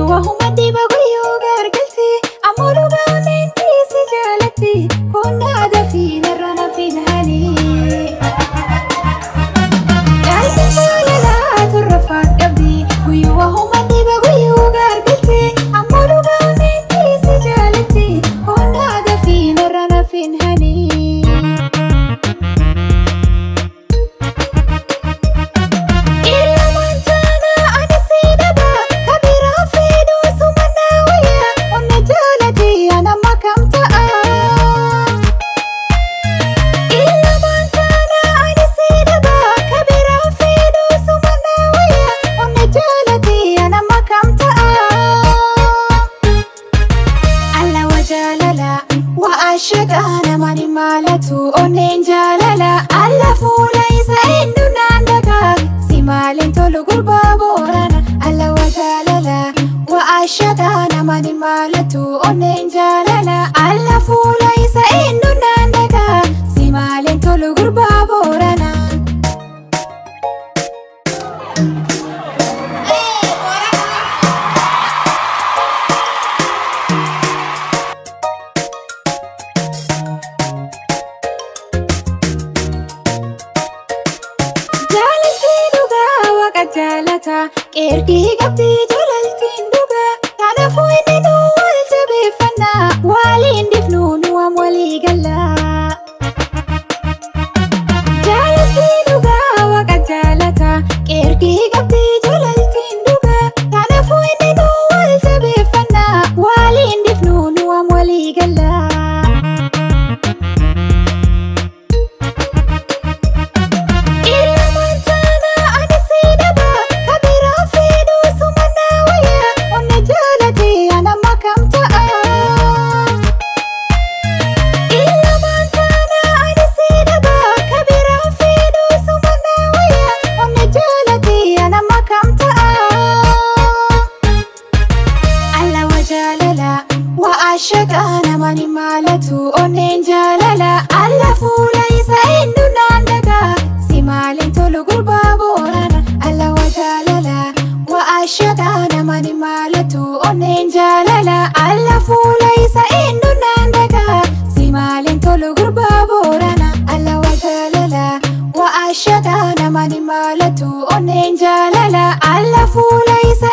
Wahuma diba guyu gargalti amolu gaanenti si jalatti konna dafi narana finhani dalbi jalala turrafat qabdi guyu wahuma diba guyu gargalti amolu gaanenti si jalatti konna dafi narana finhani Ashagana mani malatu onnen jalala alla fuula isa endu nandaga si malen tolu gurba borana alla wajalala wa ashagana mani malatu onnen jalala alla fuula isa endu nandaga si malen tolu gurba borana jalata ergi gabdi jalaltin duga tanafu inni nu wal jabeeffanna waliin difnu nu am walii galla jalatti duga waqa jalata ergi gabdi jalaltin duga tanafu inni nu wal jabeeffanna waliin difnu nu am walii galla Ashagana mani malatu onnen jalala alla fuula isa endu nandaga si malen tolu gurba borana alla wajalala wa ashagana mani malatu onnen jalala alla fuula isa endu nandaga si malen tolu gurba borana alla wajalala wa ashagana mani malatu onnen jalala alla fuula isa